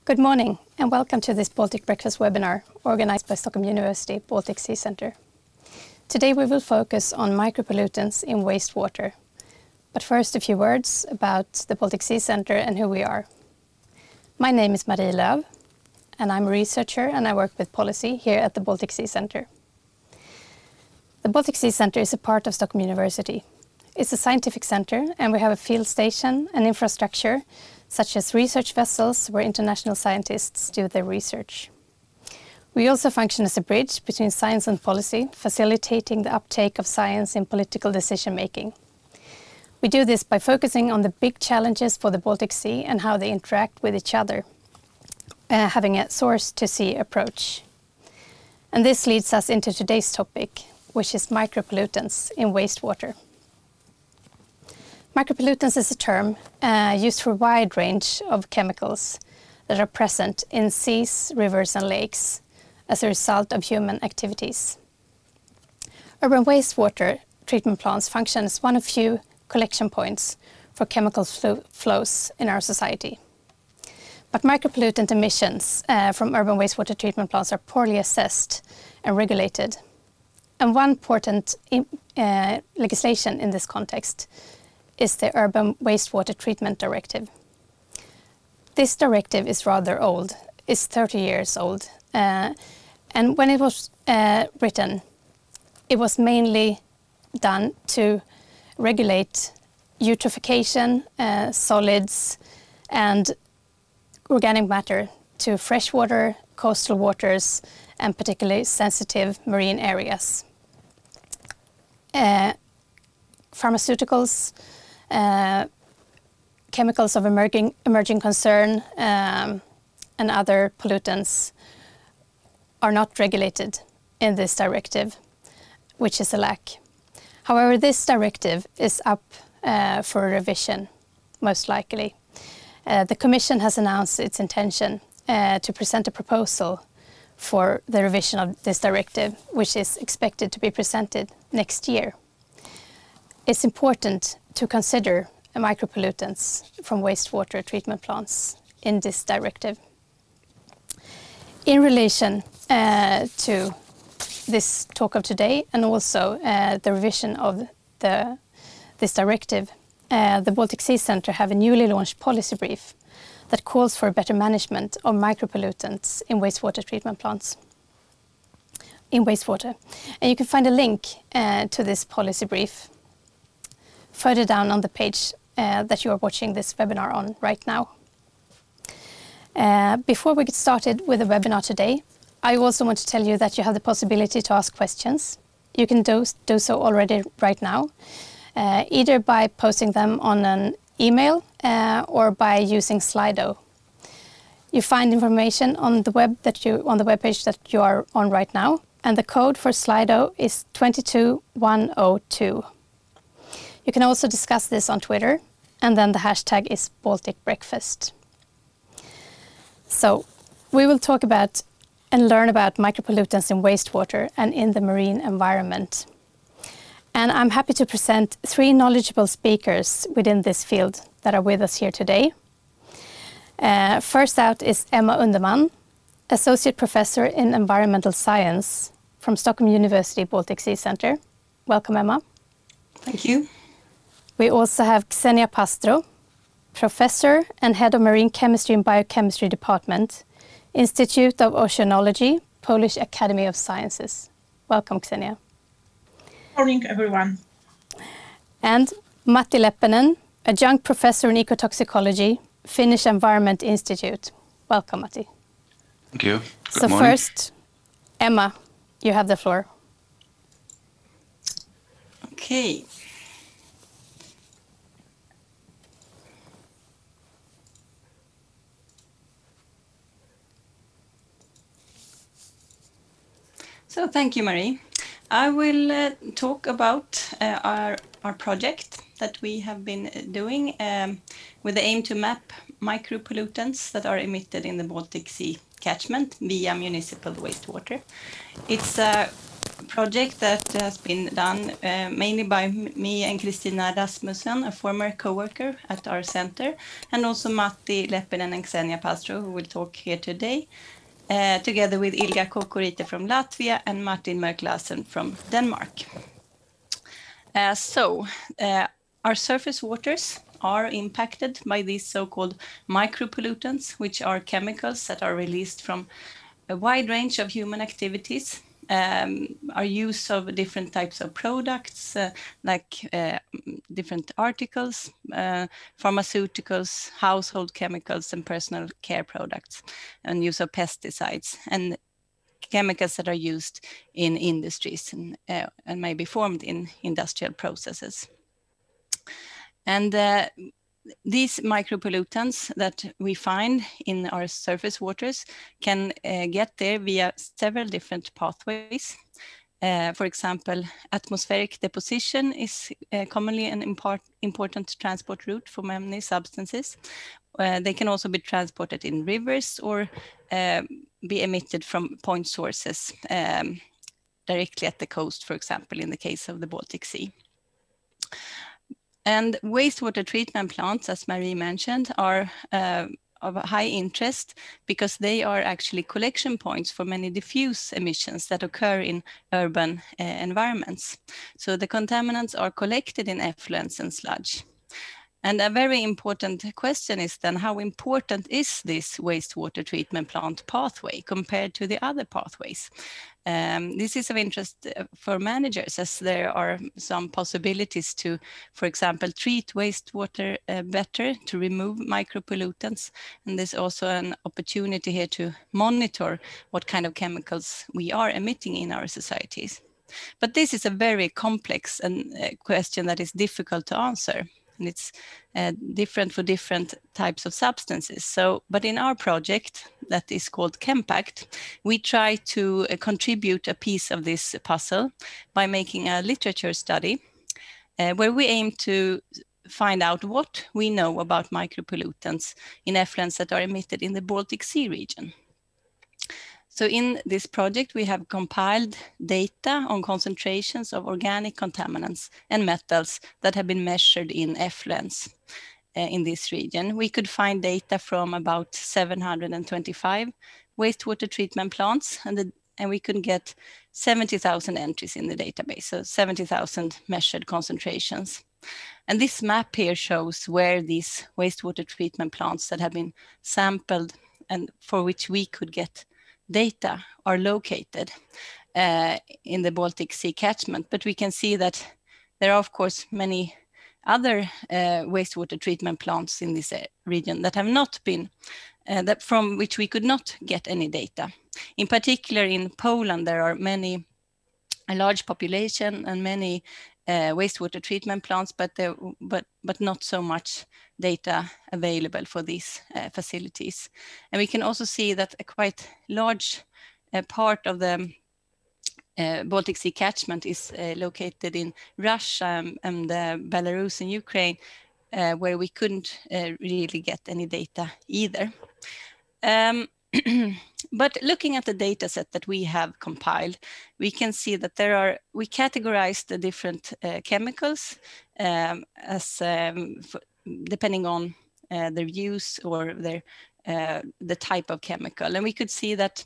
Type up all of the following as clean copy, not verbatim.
Good morning and welcome to this Baltic Breakfast webinar organized by Stockholm University Baltic Sea Center. Today we will focus on micropollutants in wastewater. But first a few words about the Baltic Sea Center and who we are. My name is Marie Lööf and I'm a researcher and I work with policy here at the Baltic Sea Center. The Baltic Sea Center is a part of Stockholm University. It's a scientific center and we have a field station and infrastructure such as research vessels where international scientists do their research. We also function as a bridge between science and policy, facilitating the uptake of science in political decision-making. We do this by focusing on the big challenges for the Baltic Sea and how they interact with each other, having a source-to-sea approach. And this leads us into today's topic, which is micropollutants in wastewater. Micropollutants is a term used for a wide range of chemicals that are present in seas, rivers and lakes as a result of human activities. Urban wastewater treatment plants function as one of few collection points for chemical flows in our society. But micropollutant emissions from urban wastewater treatment plants are poorly assessed and regulated. And one important legislation in this context is the Urban Wastewater Treatment Directive. This directive is rather old, it's 30 years old, and when it was written, it was mainly done to regulate eutrophication, solids and organic matter to freshwater, coastal waters and particularly sensitive marine areas. Pharmaceuticals, chemicals of emerging concern and other pollutants are not regulated in this directive, which is a lack. However, this directive is up for revision, most likely. The Commission has announced its intention to present a proposal for the revision of this directive, which is expected to be presented next year. It's important to consider micropollutants from wastewater treatment plants in this directive. In relation to this talk of today and also the revision of this directive, the Baltic Sea Center have a newly launched policy brief that calls for better management of micropollutants in wastewater treatment plants. In wastewater. And you can find a link to this policy brief further down on the page that you are watching this webinar on right now. Before we get started with the webinar today, I also want to tell you that you have the possibility to ask questions. You can do so already right now, either by posting them on an email or by using Slido. You find information on the webpage that you are on right now, and the code for Slido is 22102. You can also discuss this on Twitter, and then the hashtag is Baltic Breakfast. So we will talk about and learn about micropollutants in wastewater and in the marine environment. And I'm happy to present three knowledgeable speakers within this field that are with us here today. First out is Emma Underman, Associate Professor in Environmental Science from Stockholm University Baltic Sea Center. Welcome, Emma. Thank you. We also have Ksenia Pastro, Professor and Head of Marine Chemistry and Biochemistry Department, Institute of Oceanology, Polish Academy of Sciences. Welcome, Ksenia. Morning, everyone. And Matti Leppänen, Adjunct Professor in Ecotoxicology, Finnish Environment Institute. Welcome, Matti. Thank you. Good so morning. First, Emma, you have the floor. Okay. So thank you, Marie. I will talk about our project that we have been doing with the aim to map micropollutants that are emitted in the Baltic Sea catchment via municipal wastewater. It's a project that has been done mainly by me and Kristina Rasmussen, a former co-worker at our center, and also Matti Leppinen and Xenia Pastro, who will talk here today, together with Ilga Kokorite from Latvia and Martin Mørk-Larsen from Denmark. Our surface waters are impacted by these so-called micropollutants, which are chemicals that are released from a wide range of human activities. Our use of different types of products, different articles, pharmaceuticals, household chemicals, and personal care products, and use of pesticides, and chemicals that are used in industries and may be formed in industrial processes. And these micropollutants that we find in our surface waters can get there via several different pathways. For example, atmospheric deposition is commonly an important transport route for many substances. They can also be transported in rivers or be emitted from point sources directly at the coast, for example, in the case of the Baltic Sea. And wastewater treatment plants, as Marie mentioned, are of high interest because they are actually collection points for many diffuse emissions that occur in urban environments. So the contaminants are collected in effluents and sludge. And a very important question is then, how important is this wastewater treatment plant pathway compared to the other pathways? This is of interest for managers, as there are some possibilities to, for example, treat wastewater better to remove micropollutants. And there's also an opportunity here to monitor what kind of chemicals we are emitting in our societies. But this is a very complex question that is difficult to answer. And it's different for different types of substances. But in our project that is called ChemPact, we try to contribute a piece of this puzzle by making a literature study where we aim to find out what we know about micropollutants in effluents that are emitted in the Baltic Sea region. So in this project, we have compiled data on concentrations of organic contaminants and metals that have been measured in effluents in this region. We could find data from about 725 wastewater treatment plants, and we could get 70,000 entries in the database, so 70,000 measured concentrations. And this map here shows where these wastewater treatment plants that have been sampled and for which we could get data are located in the Baltic Sea catchment. But we can see that there are, of course, many other wastewater treatment plants in this region that have not been, from which we could not get any data. In particular, in Poland, there are a large population and many wastewater treatment plants, but not so much data available for these facilities. And we can also see that a quite large part of the Baltic Sea catchment is located in Russia and Belarus and Ukraine, where we couldn't really get any data either. But looking at the data set that we have compiled, we can see that we categorize the different chemicals as depending on their use or the type of chemical. And we could see that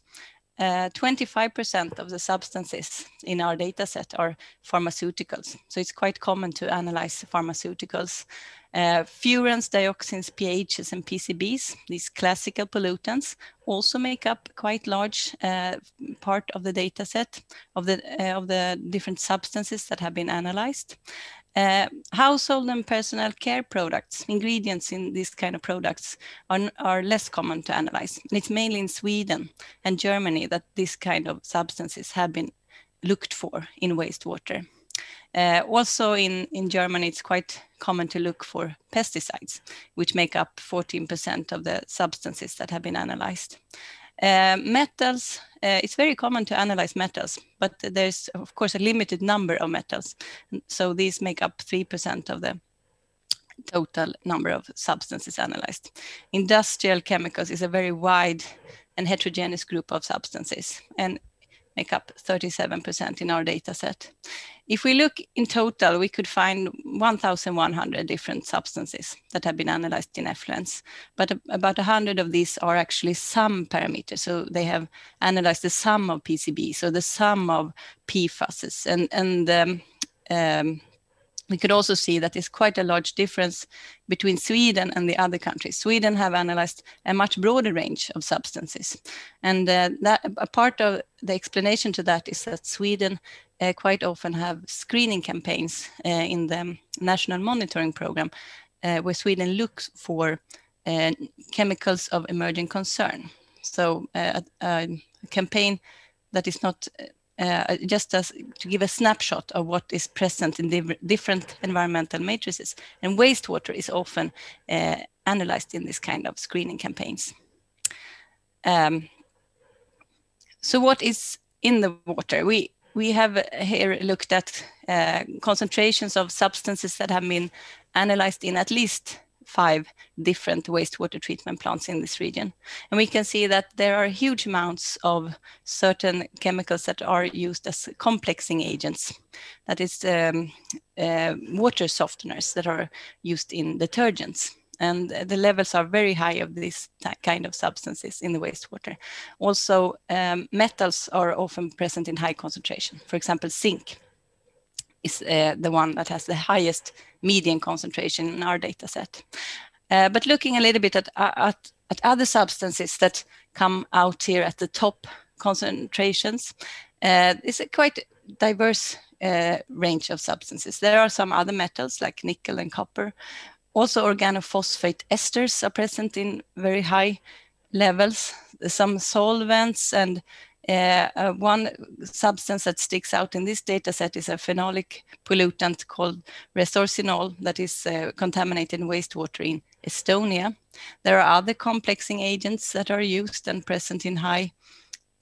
25% of the substances in our data set are pharmaceuticals. So it's quite common to analyze pharmaceuticals. Furans, dioxins, pHs, and PCBs, these classical pollutants, also make up quite large part of the data set of the different substances that have been analyzed. Household and personal care products, ingredients in these kind of products are less common to analyze. And it's mainly in Sweden and Germany that this kind of substances have been looked for in wastewater. Also in Germany, it's quite common to look for pesticides, which make up 14% of the substances that have been analyzed. Metals, it's very common to analyze metals, but there's of course a limited number of metals. So these make up 3% of the total number of substances analyzed. Industrial chemicals is a very wide and heterogeneous group of substances. And make up 37% in our data set. If we look in total, we could find 1,100 different substances that have been analyzed in effluents, but about 100 of these are actually sum parameters. So they have analyzed the sum of PCB, so the sum of PFASs. We could also see that there's quite a large difference between Sweden and the other countries. Sweden have analyzed a much broader range of substances. And that a part of the explanation to that is that Sweden quite often have screening campaigns in the national monitoring program where Sweden looks for chemicals of emerging concern. So a campaign that is not just as to give a snapshot of what is present in different environmental matrices. And wastewater is often analyzed in this kind of screening campaigns. So what is in the water? We have here looked at concentrations of substances that have been analyzed in at least 5 different wastewater treatment plants in this region. And we can see that there are huge amounts of certain chemicals that are used as complexing agents. That is water softeners that are used in detergents. And the levels are very high of this kind of substances in the wastewater. Also, metals are often present in high concentration. For example, zinc is the one that has the highest median concentration in our data set. But looking a little bit at other substances that come out here at the top concentrations, it's a quite diverse range of substances. There are some other metals like nickel and copper. Also organophosphate esters are present in very high levels. Some solvents, and one substance that sticks out in this data set is a phenolic pollutant called resorcinol that is contaminated in wastewater in Estonia. There are other complexing agents that are used and present in high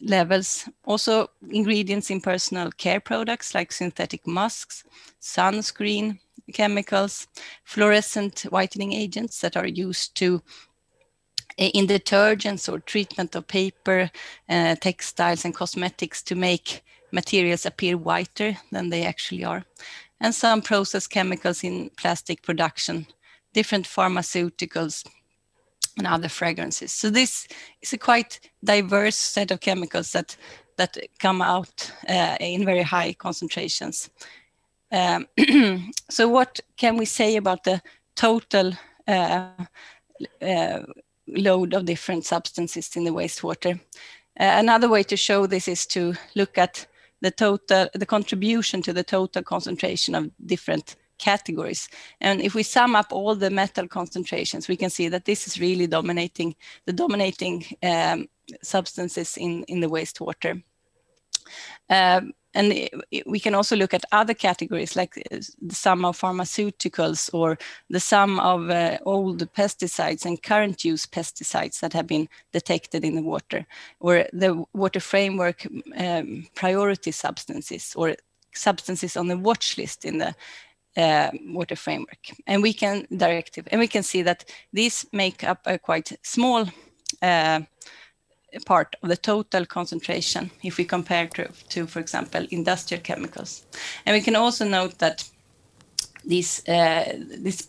levels. Also ingredients in personal care products like synthetic masks, sunscreen chemicals, fluorescent whitening agents that are used to in detergents or treatment of paper, textiles and cosmetics to make materials appear whiter than they actually are. And some process chemicals in plastic production, different pharmaceuticals and other fragrances. So this is a quite diverse set of chemicals that come out in very high concentrations. So what can we say about the total load of different substances in the wastewater? Another way to show this is to look at the contribution to the total concentration of different categories. And if we sum up all the metal concentrations, we can see that this is really the dominating substances in the wastewater. And we can also look at other categories like the sum of pharmaceuticals or the sum of old pesticides and current use pesticides that have been detected in the water, or the water framework priority substances or substances on the watch list in the water framework. And we can see that these make up a quite small part of the total concentration if we compare to, for example, industrial chemicals. And we can also note that this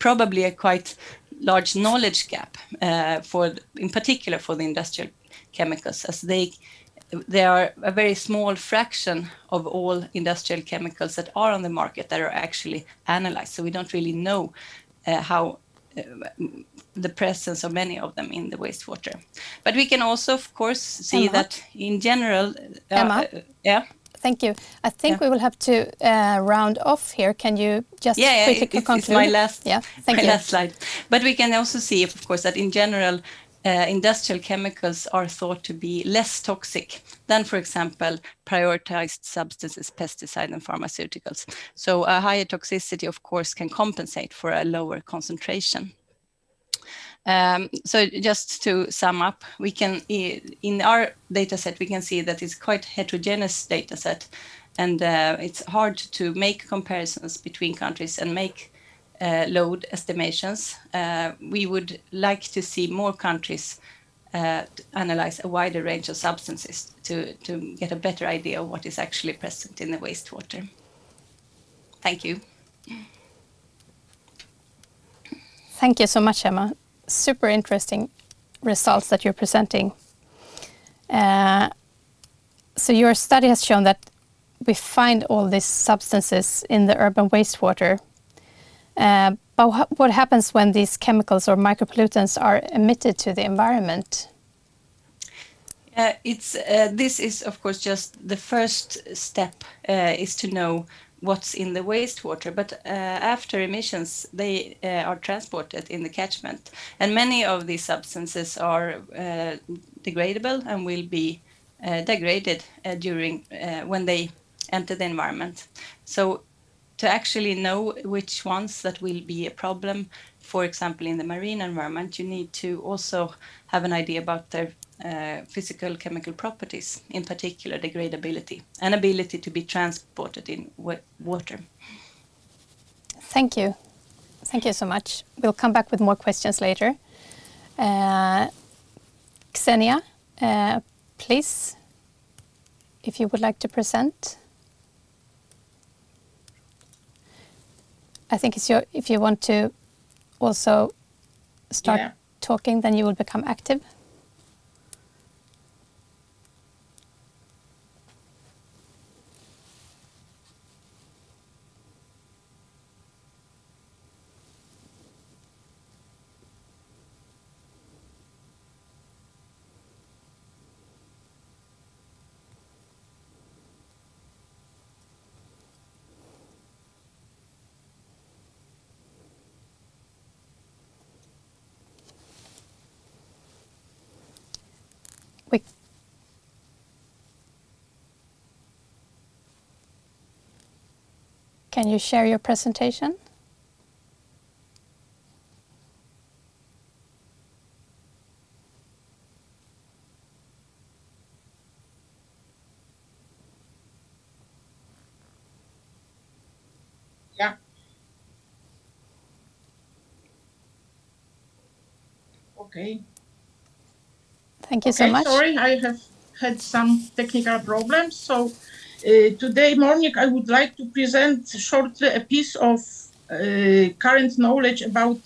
probably a quite large knowledge gap in particular for the industrial chemicals, as they are a very small fraction of all industrial chemicals that are on the market that are actually analyzed. So we don't really know how the presence of many of them in the wastewater. But we can also, of course, see Emma? that in general... Emma? Yeah? Thank you. I think we will have to round off here. Can you just quickly conclude? It's my last slide. But we can also see, of course, that in general, industrial chemicals are thought to be less toxic than, for example, prioritized substances, pesticides and pharmaceuticals. So a higher toxicity, of course, can compensate for a lower concentration. So just to sum up, we can, in our data set, we can see that it's quite heterogeneous data set, and it's hard to make comparisons between countries and make load estimations. We would like to see more countries to analyze a wider range of substances to get a better idea of what is actually present in the wastewater. Thank you. Thank you so much, Emma. Super interesting results that you're presenting. So your study has shown that we find all these substances in the urban wastewater. But what happens when these chemicals or micropollutants are emitted to the environment? This is, of course, just the first step is to know what's in the wastewater. But after emissions, they are transported in the catchment. And many of these substances are degradable and will be degraded during when they enter the environment. So to actually know which ones that will be a problem, for example, in the marine environment, you need to also have an idea about their physical chemical properties, in particular degradability and ability to be transported in water. Thank you. Thank you so much. We'll come back with more questions later. Ksenia, please, if you would like to present. I think it's if you want to also start talking, then you will become active. Can you share your presentation? Yeah. Okay. Thank you so much. Sorry, I have had some technical problems. So today morning, I would like to present shortly a piece of current knowledge about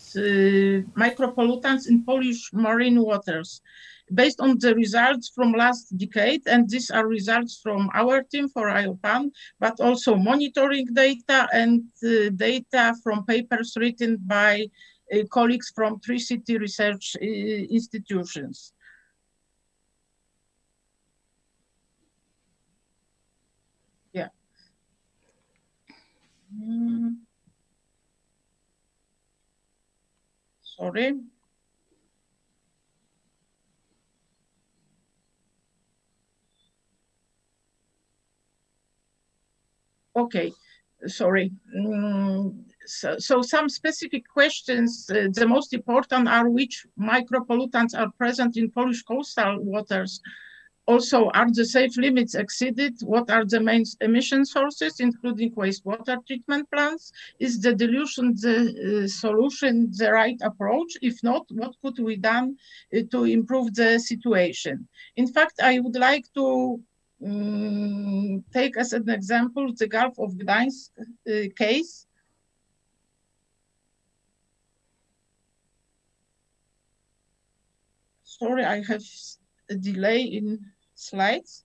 micropollutants in Polish marine waters, based on the results from last decade. And these are results from our team for IOPAN, but also monitoring data and data from papers written by colleagues from 3City research institutions. Yeah. Sorry. Okay, sorry. So some specific questions, the most important are which micropollutants are present in Polish coastal waters. Also, are the safe limits exceeded? What are the main emission sources, including wastewater treatment plants? Is the dilution the solution, the right approach? If not, what could be done to improve the situation? In fact, I would like to take as an example the Gulf of Gdańsk case. Sorry, I have a delay in slides.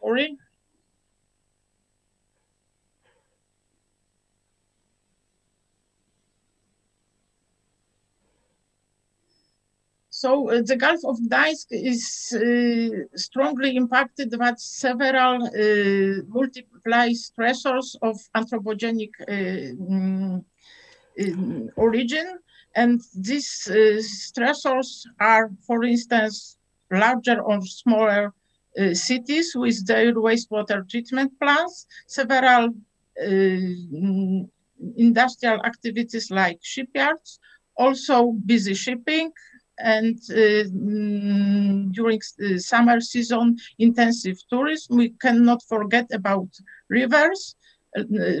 Sorry. So the Gulf of Gdańsk is strongly impacted by several multiply stressors of anthropogenic origin. And these stressors are, for instance, larger or smaller cities with their wastewater treatment plants, several industrial activities like shipyards, also busy shipping, and during the summer season, intensive tourism. We cannot forget about rivers.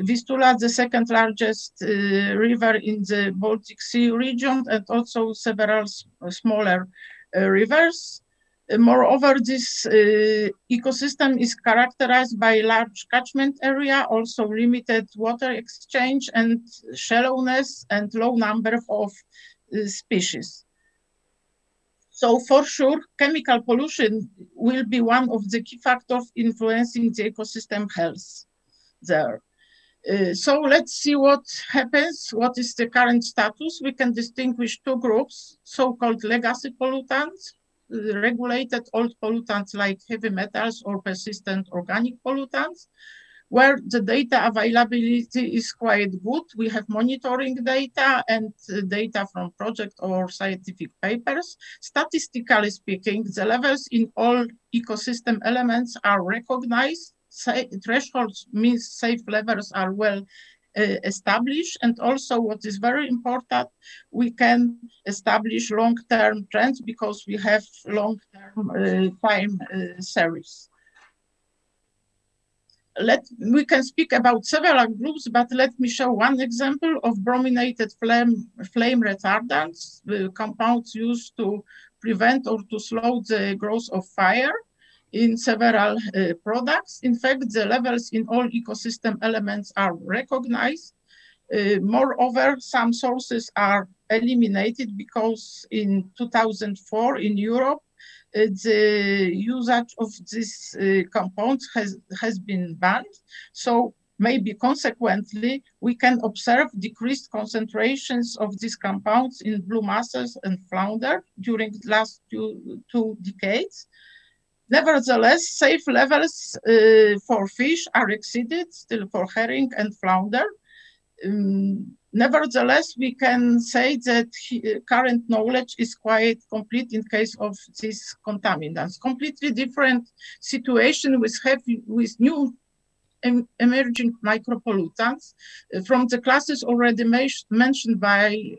Vistula, the second largest river in the Baltic Sea region, and also several smaller rivers. Moreover, this ecosystem is characterized by large catchment area, also limited water exchange and shallowness, and low number of species. So for sure, chemical pollution will be one of the key factors influencing the ecosystem health there. So let's see what happens. What is the current status? We can distinguish two groups, so-called legacy pollutants, regulated old pollutants like heavy metals or persistent organic pollutants, where the data availability is quite good. We have monitoring data and data from project or scientific papers. Statistically speaking, the levels in all ecosystem elements are recognized. Thresholds means safe levels are well established, and also what is very important, we can establish long-term trends because we have long-term time series. We can speak about several groups, but let me show one example of brominated flame retardants, compounds used to prevent or to slow the growth of fire in several products. In fact, the levels in all ecosystem elements are recognized. Moreover, some sources are eliminated because in 2004 in Europe, the usage of these compounds has been banned. So maybe consequently, we can observe decreased concentrations of these compounds in blue mussels and flounder during the last two decades. Nevertheless, safe levels for fish are exceeded still for herring and flounder. Nevertheless, we can say that current knowledge is quite complete in case of these contaminants. Completely different situation with new emerging micropollutants from the classes already mentioned by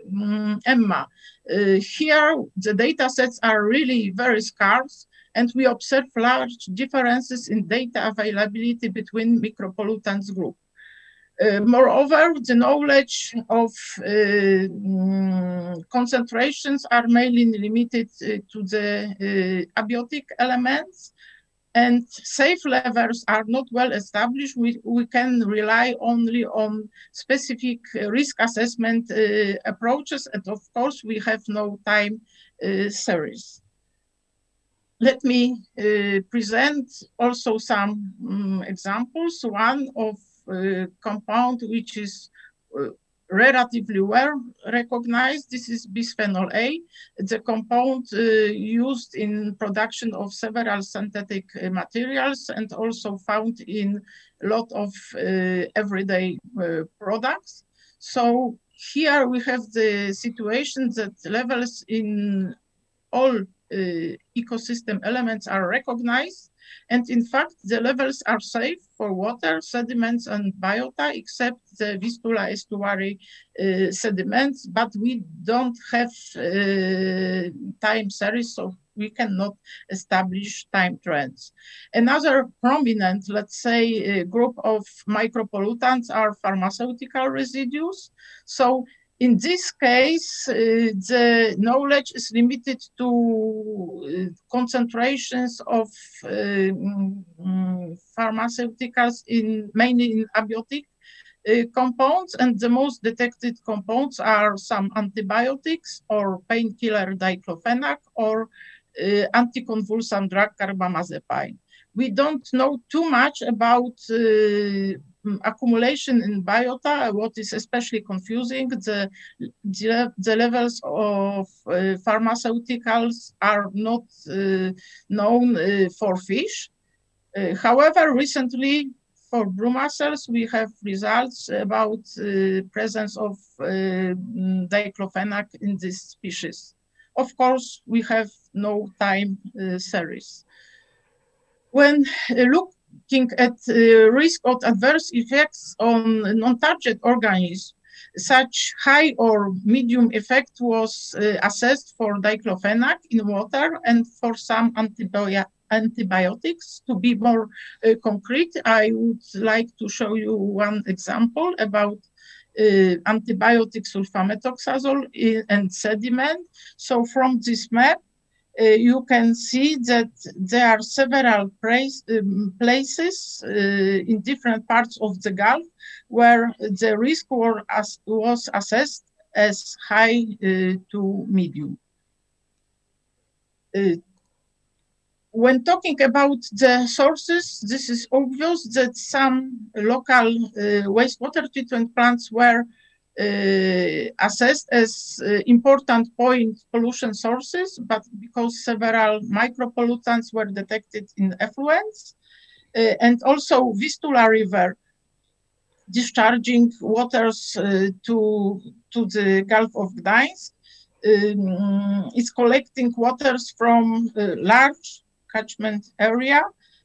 Emma. Here, the data sets are really very scarce, and we observe large differences in data availability between micropollutants groups. Moreover, the knowledge of concentrations are mainly limited to the abiotic elements, and safe levels are not well established. We can rely only on specific risk assessment approaches, and of course, we have no time series. Let me present also some examples. One of compound which is relatively well recognized. This is bisphenol A. It's a compound used in production of several synthetic materials and also found in a lot of everyday products. So here we have the situation that levels in all ecosystem elements are recognized. And in fact, the levels are safe for water, sediments, and biota, except the Vistula estuary sediments, but we don't have time series, so we cannot establish time trends. Another prominent, let's say, group of micropollutants are pharmaceutical residues. So in this case, the knowledge is limited to concentrations of pharmaceuticals mainly in abiotic compounds, and the most detected compounds are some antibiotics or painkiller diclofenac or anticonvulsant drug carbamazepine. We don't know too much about accumulation in biota. What is especially confusing, the levels of pharmaceuticals are not known for fish. However, recently for blue mussels, we have results about presence of diclofenac in this species. Of course, we have no time series. When looking at risk of adverse effects on non-target organisms, Such high or medium effect was assessed for diclofenac in water and for some antibiotics. To be more concrete, I would like to show you one example about antibiotic sulfamethoxazole and sediment. So from this map, you can see that there are several places in different parts of the Gulf where the risk was assessed as high to medium. When talking about the sources, this is obvious that some local wastewater treatment plants were assessed as important point pollution sources, but because several micropollutants were detected in effluents, and also Vistula River discharging waters to the Gulf of Gdańsk is collecting waters from large catchment area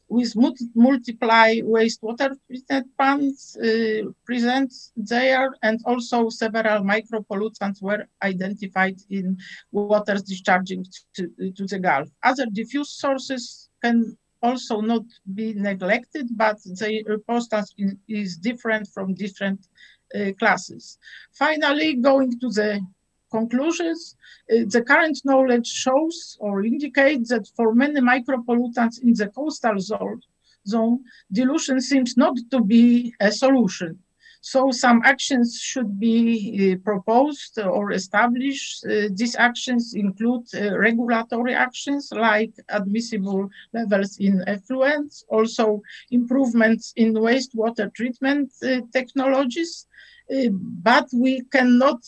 with multiply wastewater treatment plants present there, and also several micropollutants were identified in waters discharging to the Gulf. Other diffuse sources can also not be neglected, but the response is different from different classes. Finally, going to the conclusions, the current knowledge shows or indicates that for many micropollutants in the coastal zone, dilution seems not to be a solution. So some actions should be proposed or established. These actions include regulatory actions like admissible levels in effluents, also improvements in wastewater treatment technologies, but we cannot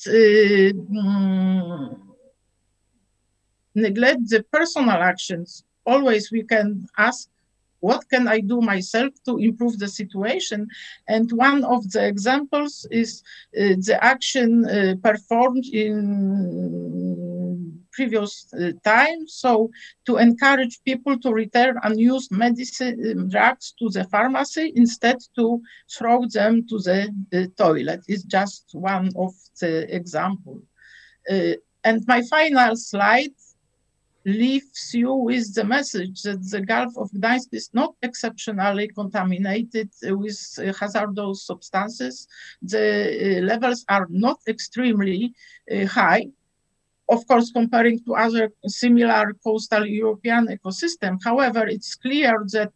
neglect the personal actions. Always we can ask, what can I do myself to improve the situation? And one of the examples is the action performed in previous time. So to encourage people to return unused medicine drugs to the pharmacy instead to throw them to the toilet is just one of the examples. And my final slide leaves you with the message that the Gulf of Gdańsk is not exceptionally contaminated with hazardous substances. The levels are not extremely high, of course, comparing to other similar coastal European ecosystem. However, it's clear that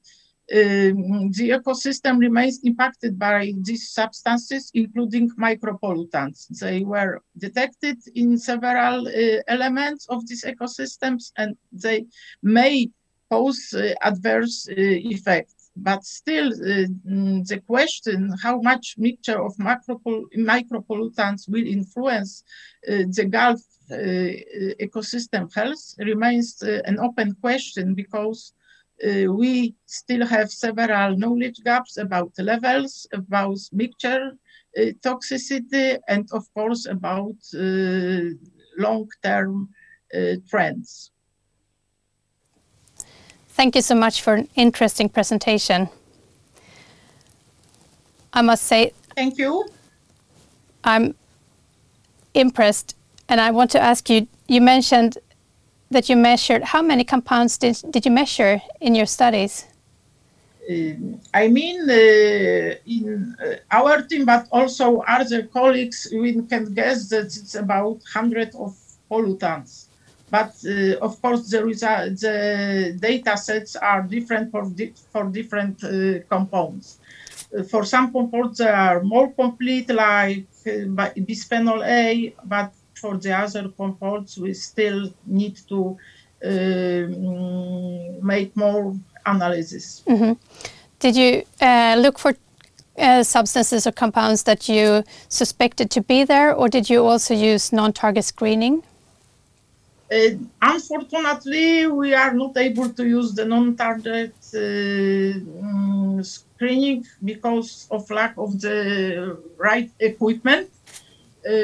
the ecosystem remains impacted by these substances, including micropollutants. They were detected in several elements of these ecosystems, and they may pose adverse effects. But still, the question how much mixture of micropollutants will influence the Gulf ecosystem health remains an open question, because we still have several knowledge gaps about levels, about mixture toxicity, and of course about long-term trends. Thank you so much for an interesting presentation. I must say, thank you. I'm impressed, and I want to ask you, you mentioned that you measured, how many compounds did you measure in your studies? I mean, in our team, but also other colleagues, we can guess that it's about 100 of pollutants. But of course, the data sets are different for different compounds. For some compounds, they are more complete, like bisphenol A, but for the other compounds, we still need to make more analysis. Mm-hmm. Did you look for substances or compounds that you suspected to be there, or did you also use non-target screening? Unfortunately, we are not able to use the non-target screening because of lack of the right equipment.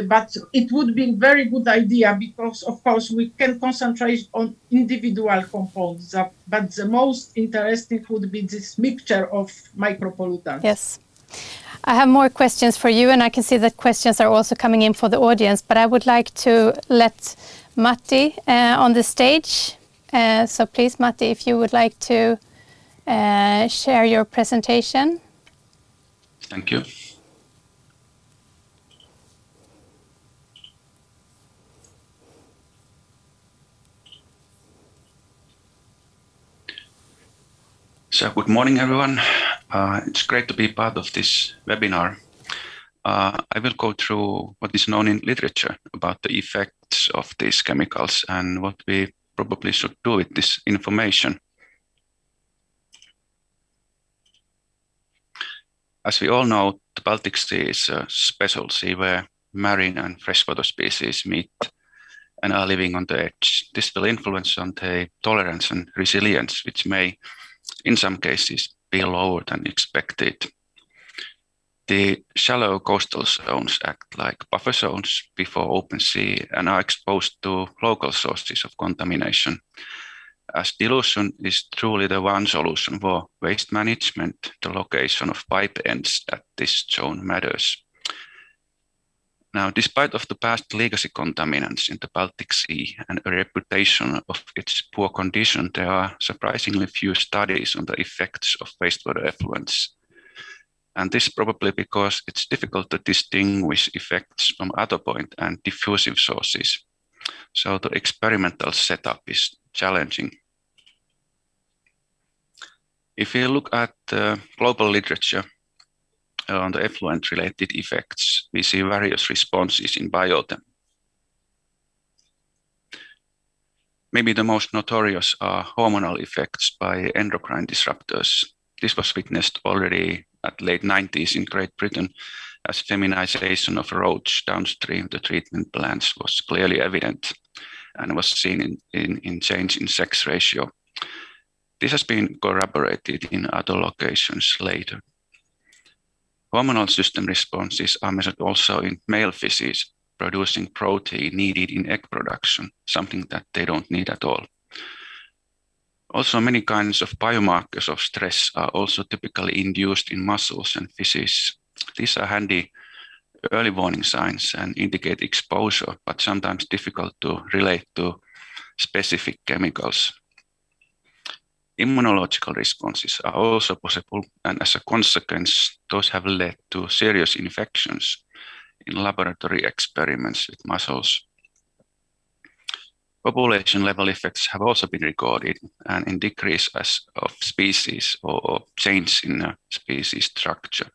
But it would be a very good idea, because, of course, we can concentrate on individual compounds, but the most interesting would be this mixture of micropollutants. Yes, I have more questions for you, and I can see that questions are also coming in for the audience, but I would like to let Matti on the stage. So please, Matti, if you would like to share your presentation. Thank you. So good morning, everyone. It's great to be part of this webinar. I will go through what is known in literature about the effects of these chemicals and what we probably should do with this information. As we all know, the Baltic Sea is a special sea where marine and freshwater species meet and are living on the edge. This will influence on the tolerance and resilience, which may, in some cases, be lower than expected. The shallow coastal zones act like buffer zones before open sea and are exposed to local sources of contamination. As dilution is truly the one solution for waste management, the location of pipe ends at this zone matters. Now, despite of the past legacy contaminants in the Baltic Sea and a reputation of its poor condition, there are surprisingly few studies on the effects of wastewater effluents. And this probably because it's difficult to distinguish effects from other point and diffusive sources. So the experimental setup is challenging. If you look at global literature on the effluent-related effects, we see various responses in biothem. Maybe the most notorious are hormonal effects by endocrine disruptors. This was witnessed already at late 90s in Great Britain, as feminization of roads downstream the treatment plants was clearly evident and was seen in change in sex ratio. This has been corroborated in other locations later. Hormonal system responses are measured also in male feces, producing protein needed in egg production, something that they don't need at all. Also, many kinds of biomarkers of stress are also typically induced in muscles and feces. These are handy early warning signs and indicate exposure, but sometimes difficult to relate to specific chemicals. Immunological responses are also possible, and as a consequence, those have led to serious infections in laboratory experiments with muscles. Population-level effects have also been recorded, and in decrease of species or change in a species structure.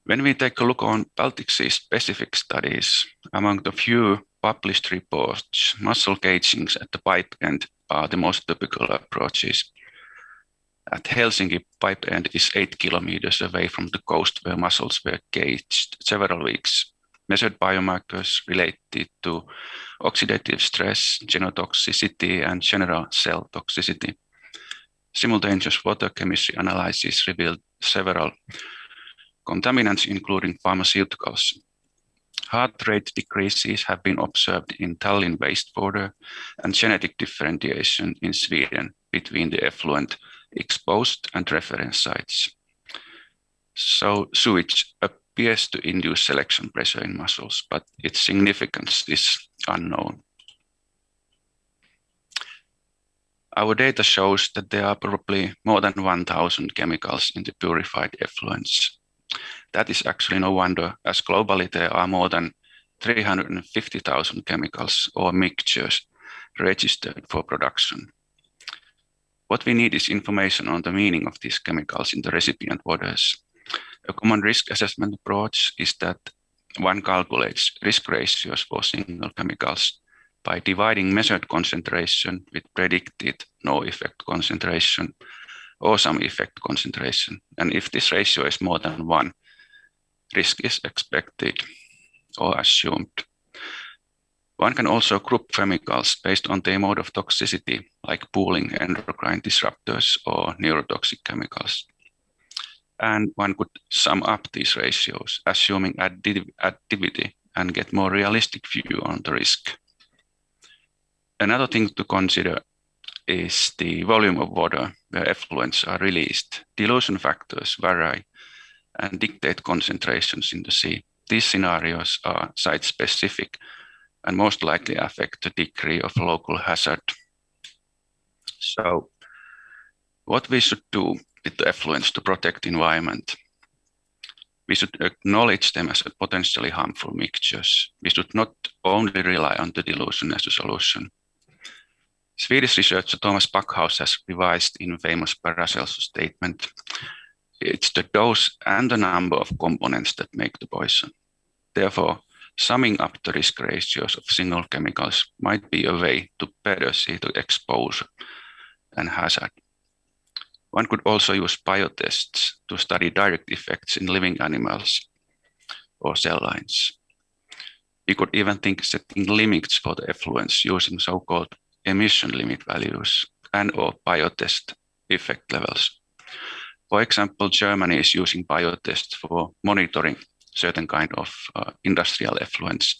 When we take a look on Baltic Sea specific studies, among the few published reports, muscle cagings at the pipe end are the most typical approaches. At Helsinki, pipe end is 8 kilometers away from the coast where mussels were caged several weeks. Measured biomarkers related to oxidative stress, genotoxicity, and general cell toxicity. Simultaneous water chemistry analysis revealed several contaminants, including pharmaceuticals. Heart rate decreases have been observed in Tallinn wastewater and genetic differentiation in Sweden between the effluent exposed and reference sites. So sewage appears to induce selection pressure in mussels, but its significance is unknown. Our data shows that there are probably more than 1,000 chemicals in the purified effluents. That is actually no wonder, as globally there are more than 350,000 chemicals or mixtures registered for production. What we need is information on the meaning of these chemicals in the recipient waters. A common risk assessment approach is that one calculates risk ratios for single chemicals by dividing measured concentration with predicted no effect concentration or some effect concentration. And if this ratio is more than 1, risk is expected or assumed. One can also group chemicals based on their mode of toxicity, like pooling endocrine disruptors or neurotoxic chemicals. And one could sum up these ratios, assuming additivity, and get more realistic view on the risk. Another thing to consider is the volume of water where effluents are released. Dilution factors vary and dictate concentrations in the sea. These scenarios are site-specific and most likely affect the degree of local hazard. So, what we should do with the effluents to protect the environment? We should acknowledge them as potentially harmful mixtures. We should not only rely on the dilution as a solution. Swedish researcher Thomas Backhaus has revised in famous Paracelsus statement, it's the dose and the number of components that make the poison. Therefore, summing up the risk ratios of single chemicals might be a way to better see the exposure and hazard. One could also use biotests to study direct effects in living animals or cell lines. We could even think setting limits for the effluents using so-called emission limit values and or biotest effect levels. For example, Germany is using biotests for monitoring certain kind of industrial effluents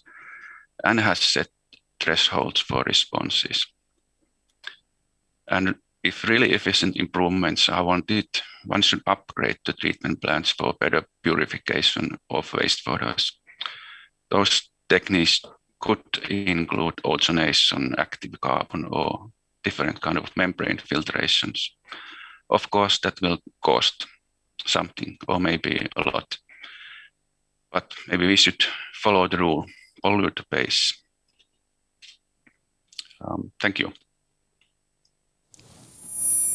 and has set thresholds for responses. And if really efficient improvements are wanted, one should upgrade the treatment plants for better purification of wastewaters. Those techniques could include ozonation, active carbon, or different kind of membrane filtrations. Of course, that will cost something, or maybe a lot. But maybe we should follow the rule, pollute pays. Thank you.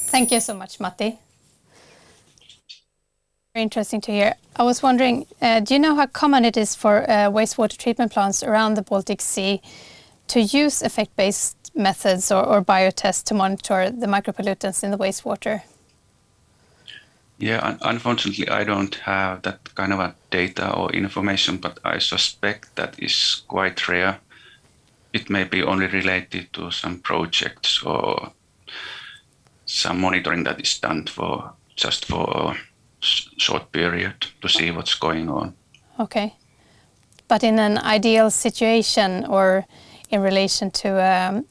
Thank you so much, Matti. Very interesting to hear. I was wondering, do you know how common it is for wastewater treatment plants around the Baltic Sea to use effect-based methods or biotests to monitor the micropollutants in the wastewater? Yeah, unfortunately, I don't have that kind of a data or information, but I suspect that is quite rare. It may be only related to some projects or some monitoring that is done for just for a short period to see what's going on. Okay. But in an ideal situation or in relation to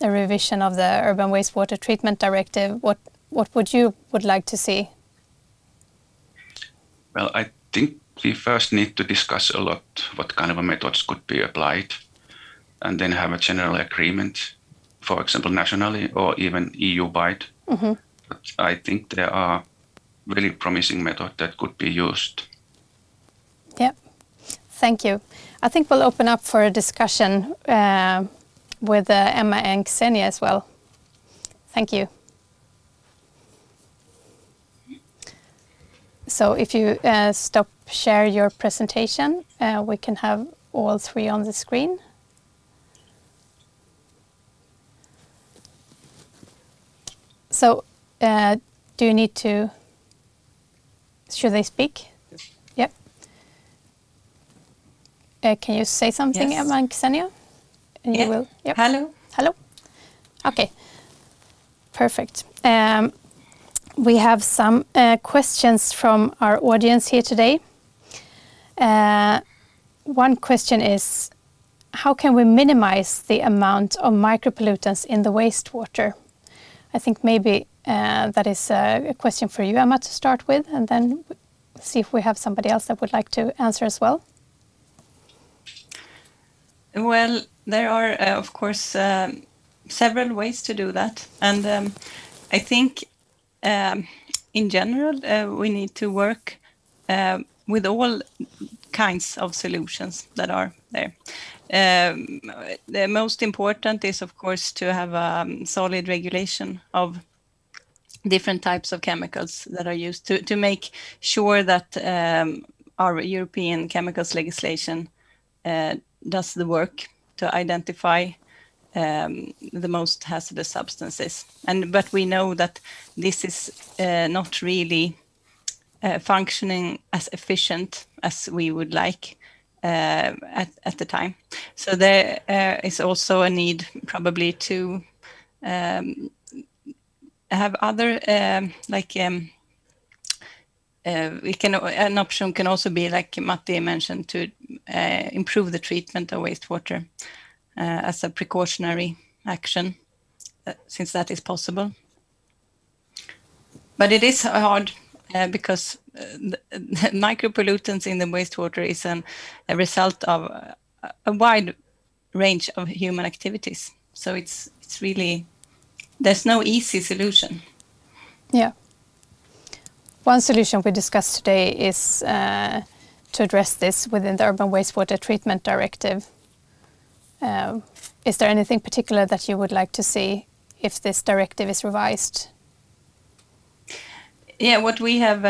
a revision of the Urban Wastewater Treatment Directive, what would like to see? Well, I think we first need to discuss a lot what kind of methods could be applied and then have a general agreement, for example, nationally or even EU-wide. Mm-hmm. But I think there are really promising methods that could be used. Yeah, thank you. I think we'll open up for a discussion with Emma and Ksenia as well. Thank you. So if you share your presentation, we can have all three on the screen. So do you need to, should they speak? Yes. Yep. Can you say something, yes. Emma and Ksenia? And you will. Yep. Hello. Hello. Okay. Perfect. We have some questions from our audience here today. One question is, how can we minimize the amount of micropollutants in the wastewater? I think maybe that is a question for you, Emma, to start with, and then see if we have somebody else that would like to answer as well. Well, there are, of course, several ways to do that. And I think in general, we need to work with all kinds of solutions that are there. The most important is, of course, to have a solid regulation of different types of chemicals that are used to make sure that our European chemicals legislation does the work to identify the most hazardous substances. But we know that this is not really functioning as efficient as we would like at the time. So there is also a need probably to have other an option can also be, like Matti mentioned, to improve the treatment of wastewater as a precautionary action, since that is possible. But it is hard because the micropollutants in the wastewater is a result of a wide range of human activities. So it's really, there's no easy solution. Yeah. One solution we discussed today is to address this within the Urban Wastewater Treatment Directive. Is there anything particular that you would like to see if this directive is revised? Yeah, what we have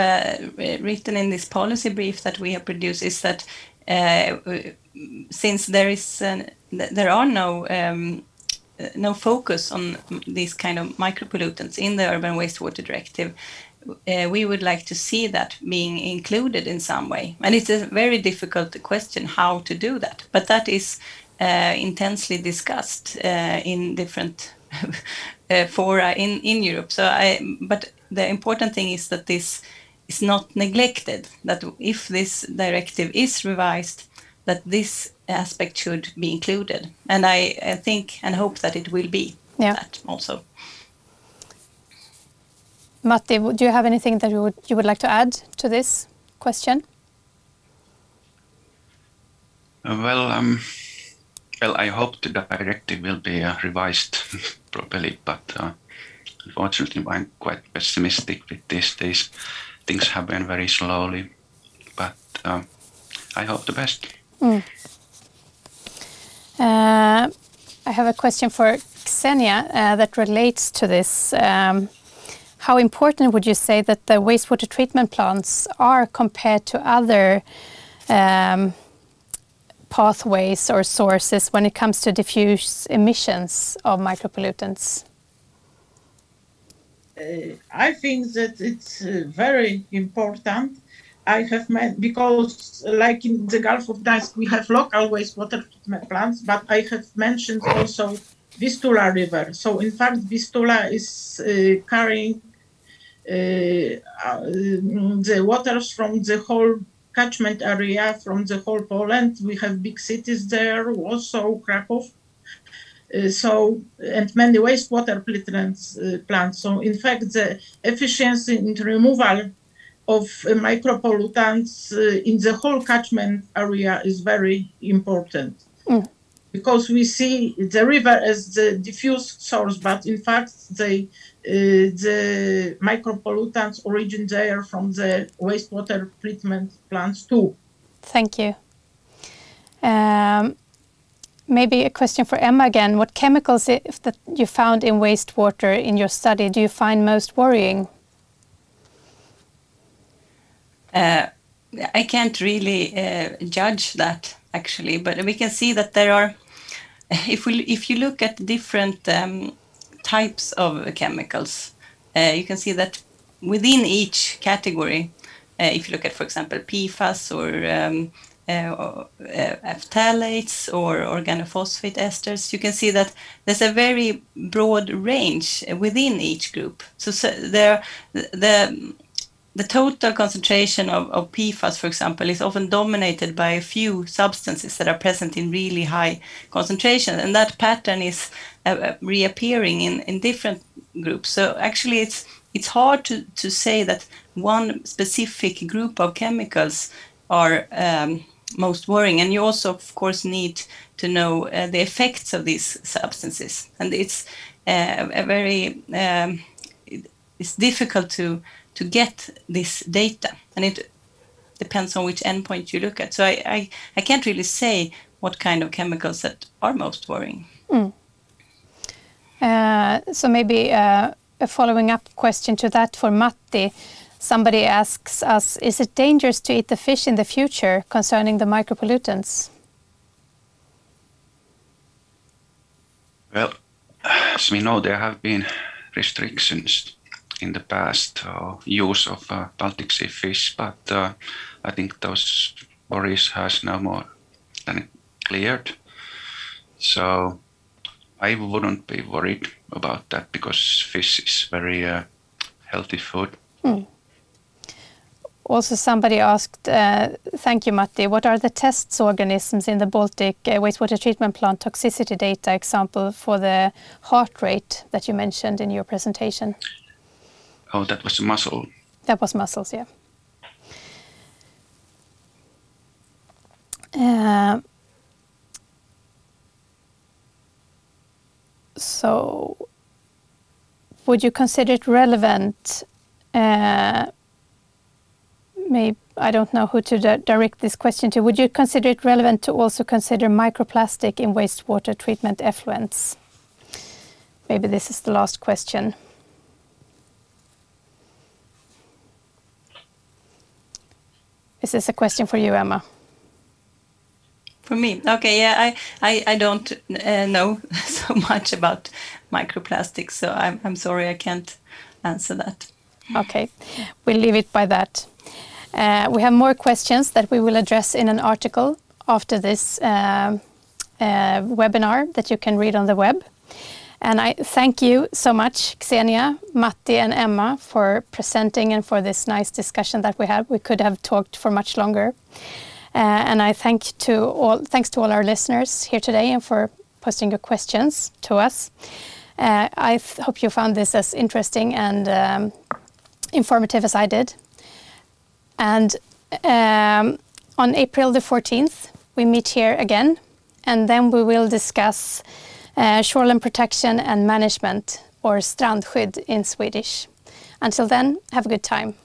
written in this policy brief that we have produced is that since there are no focus on these kind of micropollutants in the Urban Wastewater Directive, we would like to see that being included in some way. And it's a very difficult question how to do that, but that is intensely discussed in different fora in Europe. But the important thing is that this is not neglected, that if this directive is revised, that this aspect should be included. And I think and hope that it will be that also. Matti, do you have anything that you would like to add to this question? Well, I hope the directive will be revised properly, but unfortunately I'm quite pessimistic with this. These things happen very slowly, but I hope the best. I have a question for Ksenia that relates to this. How important would you say that the wastewater treatment plants are compared to other pathways or sources when it comes to diffuse emissions of micropollutants? I think that it's very important. I have because like in the Gulf of Gdańsk, we have local wastewater treatment plants, but I have mentioned also Vistula River. So in fact, Vistula is carrying the waters from the whole catchment area, from the whole Poland. We have big cities there, Warsaw, Krakow. And many wastewater plants. So in fact, the efficiency in removal of micropollutants in the whole catchment area is very important. Because we see the river as the diffuse source, but in fact the micropollutants origin there from the wastewater treatment plants too. Thank you. Maybe a question for Emma again. What chemicals that you found in wastewater in your study do you find most worrying? I can't really judge that actually, but we can see that there are, if you look at different types of chemicals, you can see that within each category, if you look at, for example, PFAS or phthalates or organophosphate esters, you can see that there's a very broad range within each group. So the total concentration of PFAS, for example, is often dominated by a few substances that are present in really high concentration, and that pattern is reappearing in different groups. So actually it's hard to say that one specific group of chemicals are most worrying, and you also of course need to know the effects of these substances, and it's it's difficult to get this data, and it depends on which endpoint you look at. So I can't really say what kind of chemicals that are most worrying. So maybe a following up question to that for Matti. Somebody asks us, is it dangerous to eat the fish in the future concerning the micropollutants? Well, as we know, there have been restrictions in the past use of Baltic Sea fish, but I think those worries has now more than cleared. So I wouldn't be worried about that because fish is very healthy food. Also, somebody asked, thank you, Matti, what are the test organisms in the Baltic wastewater treatment plant toxicity data example for the heart rate that you mentioned in your presentation? Oh, that was a mussel. That was mussels, yeah. So, would you consider it relevant? Maybe I don't know who to direct this question to. Would you consider it relevant to also consider microplastic in wastewater treatment effluents? Maybe this is the last question. Is this a question for you, Emma? For me, okay, yeah, I don't know so much about microplastics, so I'm sorry I can't answer that. Okay, we'll leave it by that. We have more questions that we will address in an article after this webinar that you can read on the web. And I thank you so much, Xenia, Matti and Emma, for presenting and for this nice discussion that we had. We could have talked for much longer. And I thanks to all our listeners here today and for posting your questions to us. I hope you found this as interesting and informative as I did. And on April the 14th, we meet here again, and then we will discuss shoreline protection and management, or strandskydd in Swedish. Until then, have a good time.